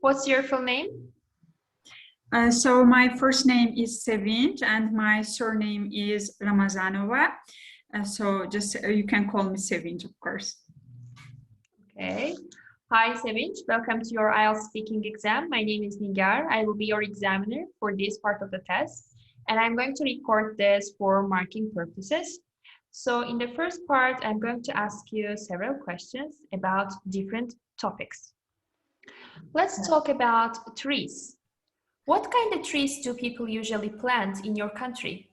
What's your full name? So my first name is Sevinç and my surname is Ramazanova. So just you can call me Sevinç, of course. Okay. Hi, Sevinç. Welcome to your IELTS speaking exam. My name is Nigar. I will be your examiner for this part of the test, and I'm going to record this for marking purposes. So in the first part, I'm going to ask you several questions about different topics. Let's talk about trees. What kind of trees do people usually plant in your country?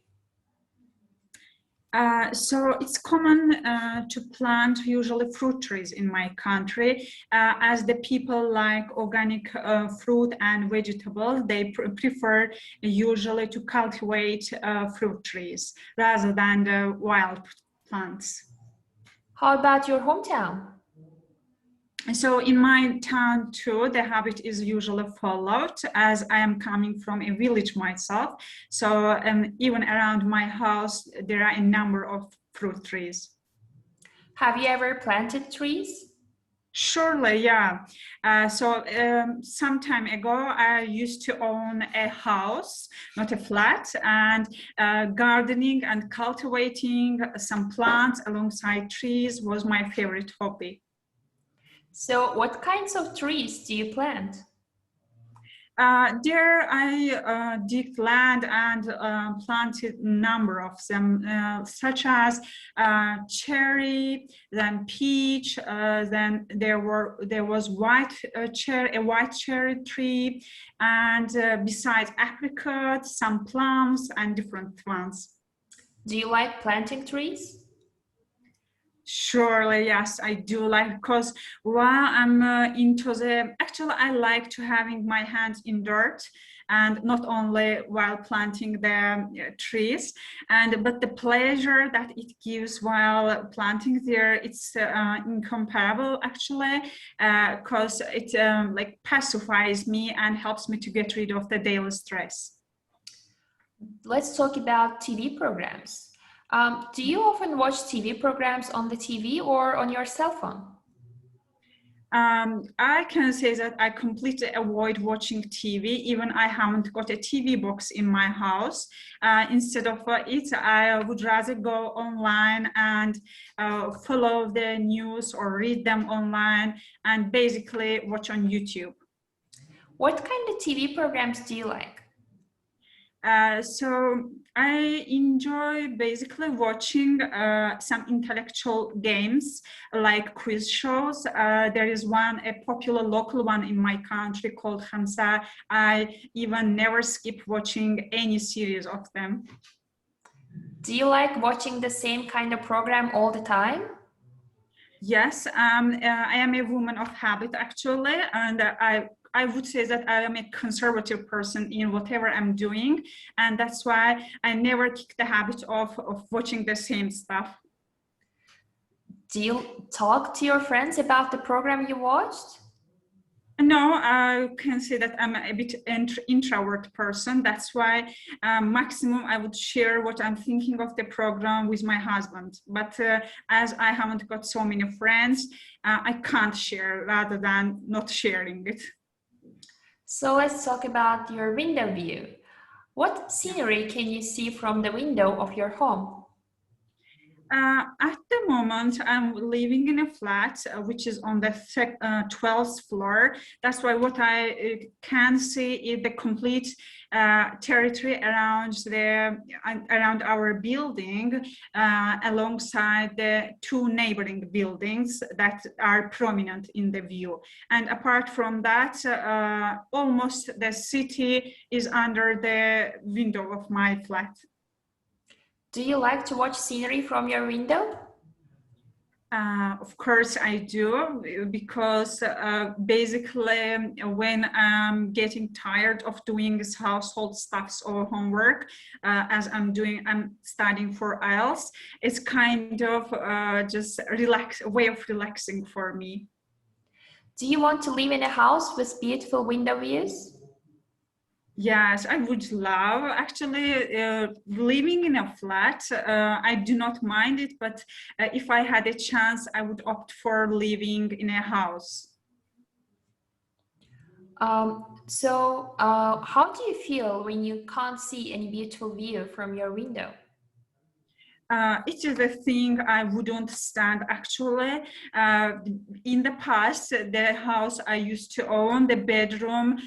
So it's common to plant usually fruit trees in my country, as the people like organic fruit and vegetables. They prefer usually to cultivate fruit trees rather than the wild plants. How about your hometown? So in my town too, the habit is usually followed, as I am coming from a village myself. So even around my house, there are a number of fruit trees. Have you ever planted trees? Surely, yeah. Some time ago, I used to own a house, not a flat, and gardening and cultivating some plants alongside trees was my favorite hobby. So what kinds of trees do you plant? There I digged land and planted a number of them, such as cherry, then peach, then there was a white cherry tree, and besides apricot, some plums and different ones. Do you like planting trees? Surely, yes, I do like, because while I'm actually I like to having my hands in dirt, and not only while planting the trees, but the pleasure that it gives while planting there, it's incomparable actually, because it like pacifies me and helps me to get rid of the daily stress. Let's talk about TV programs. Do you often watch TV programs on the TV or on your cell phone? I can say that I completely avoid watching TV, even I haven't got a TV box in my house. Instead of it, I would rather go online and follow the news or read them online and basically watch on YouTube. What kind of TV programs do you like? So I enjoy basically watching some intellectual games like quiz shows. There is a popular local one in my country called Hamza. I even never skip watching any series of them. Do you like watching the same kind of program all the time? Yes, I am a woman of habit actually, and I would say that I am a conservative person in whatever I'm doing, and that's why I never kick the habit of watching the same stuff. Do you talk to your friends about the program you watched? No, I can say that I'm a bit introvert person. That's why maximum I would share what I'm thinking of the program with my husband. But as I haven't got so many friends, I can't share rather than not sharing it. So let's talk about your window view. What scenery can you see from the window of your home? At the moment, I'm living in a flat which is on the 12th floor. That's why what I can see is the complete territory around our building, alongside the two neighboring buildings that are prominent in the view. And apart from that, almost the city is under the window of my flat. Do you like to watch scenery from your window? Of course I do, because basically when I'm getting tired of doing this household stuffs or homework, as I'm studying for IELTS, it's kind of just a way of relaxing for me. Do you want to live in a house with beautiful window views? Yes, I would love actually living in a flat. I do not mind it, but if I had a chance, I would opt for living in a house. How do you feel when you can't see any beautiful view from your window? It is a thing I wouldn't stand actually. In the past, the house I used to own, the bedroom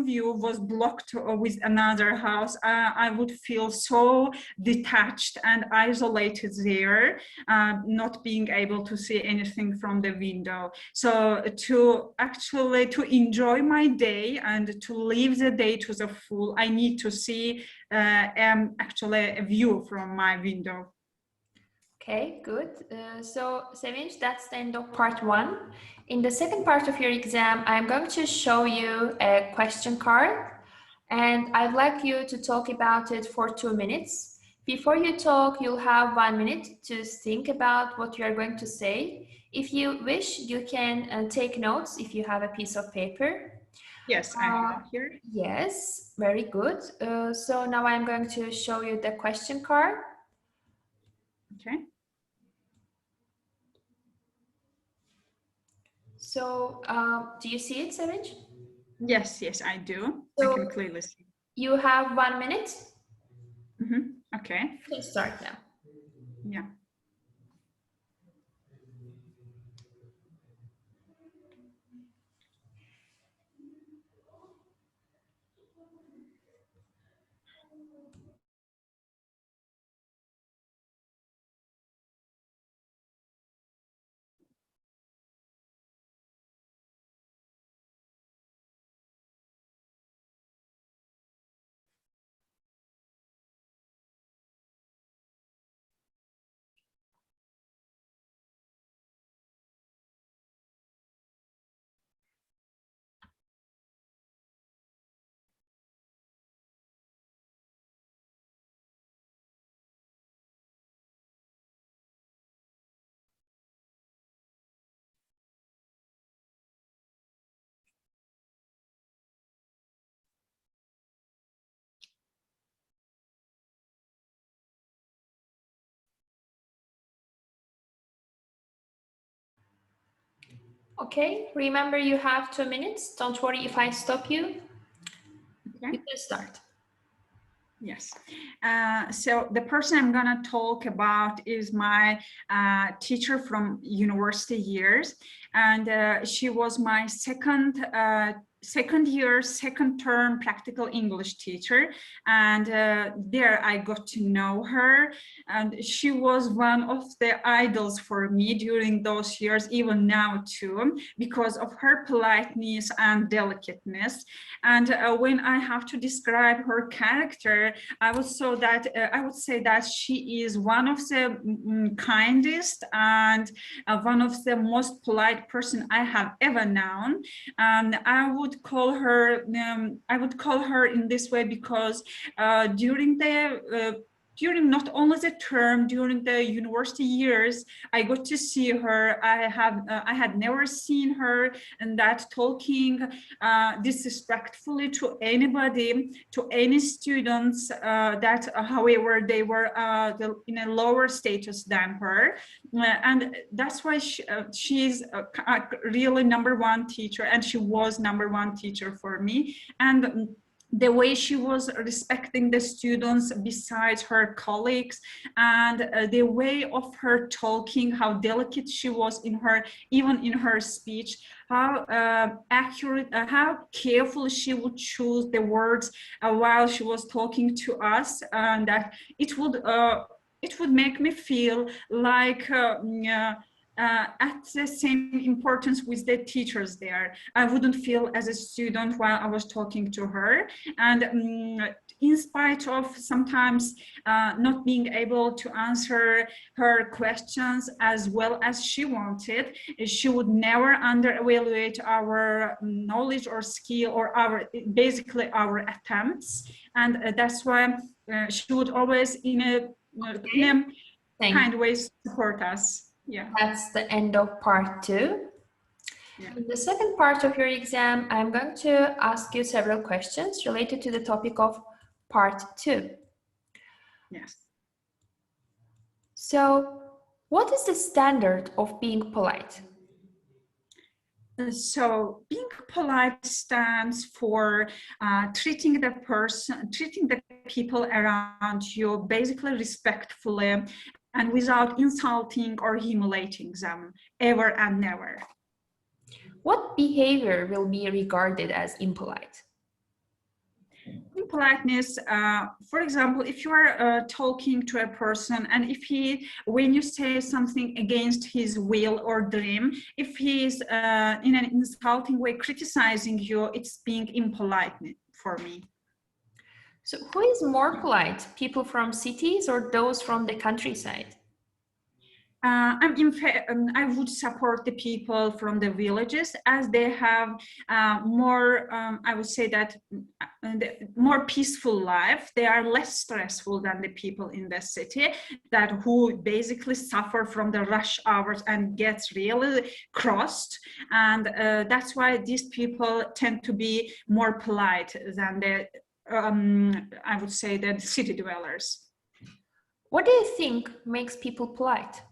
view was blocked with another house. I would feel so detached and isolated there, not being able to see anything from the window. So to enjoy my day and to live the day to the full, I need to see actually a view from my window. Okay, good. So Sevinç, that's the end of part 1. In the second part of your exam, I'm going to show you a question card, and I'd like you to talk about it for 2 minutes. Before you talk, you'll have 1 minute to think about what you are going to say. If you wish, you can take notes if you have a piece of paper. Yes, I have here. Yes, very good. So now I'm going to show you the question card. Okay. So do you see it, Sevinç? Yes, I do. So I can clearly see. You have 1 minute. Okay. You can start now. Yeah. Okay, remember you have 2 minutes. Don't worry if I stop you. Okay. You can start. Yes. So the person I'm going to talk about is my teacher from university years, and she was my second year, second term practical English teacher, and there I got to know her, and she was one of the idols for me during those years, even now too, because of her politeness and delicateness. And when I have to describe her character, I would say that she is one of the kindest and one of the most polite person I have ever known. And I would call her in this way because during not only the term, during the university years, I got to see her. I had never seen her and that talking disrespectfully to anybody, to any students that, however, they were in a lower status than her. And that's why she's really #1 teacher, and she was #1 teacher for me. And the way she was respecting the students besides her colleagues, and the way of her talking, how delicate she was even in her speech, how accurate, how careful she would choose the words while she was talking to us, and that it would make me feel like at the same importance with the teachers there. I wouldn't feel as a student while I was talking to her. And in spite of sometimes not being able to answer her questions as well as she wanted, she would never under-evaluate our knowledge or skill or basically our attempts. And that's why she would always in a kind way support us. Yeah. That's the end of part 2. Yeah. In the second part of your exam, I'm going to ask you several questions related to the topic of part 2. Yes. So, what is the standard of being polite? So being polite stands for treating the people around you basically respectfully and without insulting or humiliating them, ever and never. What behavior will be regarded as impolite? Impoliteness, for example, if you are talking to a person and if when you say something against his will or dream, if he is in an insulting way criticizing you, it's being impolite for me. So who is more polite, people from cities or those from the countryside? I would support the people from the villages as they have more, I would say that more peaceful life. They are less stressful than the people in the city who basically suffer from the rush hours and gets really crossed. And that's why these people tend to be more polite than the, I would say, the city dwellers. What do you think makes people polite?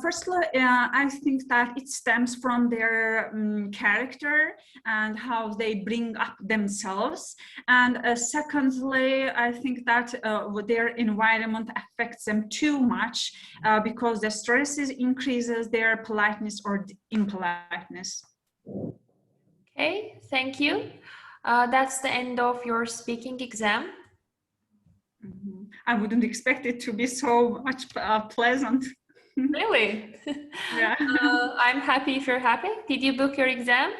Firstly, I think that it stems from their character and how they bring up themselves. And secondly, I think that their environment affects them too much because the stress increases their politeness or impoliteness. Okay, thank you. That's the end of your speaking exam. Mm-hmm. I wouldn't expect it to be so much pleasant. Really? Yeah. I'm happy if you're happy. Did you book your exam?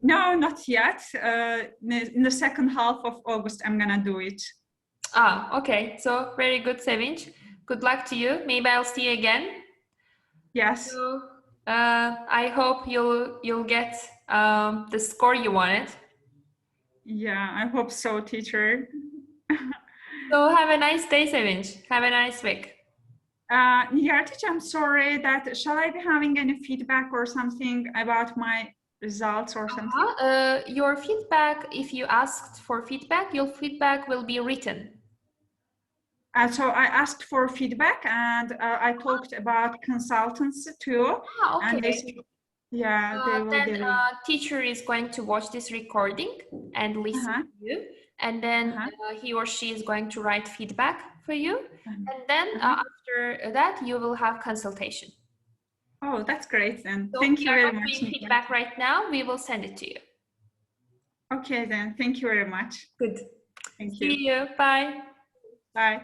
No, not yet. In the second half of August, I'm gonna do it. Ah, okay. So very good, Sevinç. Good luck to you. Maybe I'll see you again. Yes. So, I hope you'll get the score you wanted. Yeah, I hope so, teacher. So have a nice day, Sevinç. Have a nice week. Yeah, teacher, I'm sorry that shall I be having any feedback or something about my results or something? Your feedback, if you asked for feedback, your feedback will be written. So I asked for feedback and I talked about consultants too. Ah, okay. And they said, yeah, they will then get it. Teacher is going to watch this recording and listen to you. And then he or she is going to write feedback for you. And then after that, you will have consultation. Oh, that's great then. So thank you very much. Feedback right now. We will send it to you. Okay then. Thank you very much. Good. Thank you. See you. Bye. Bye.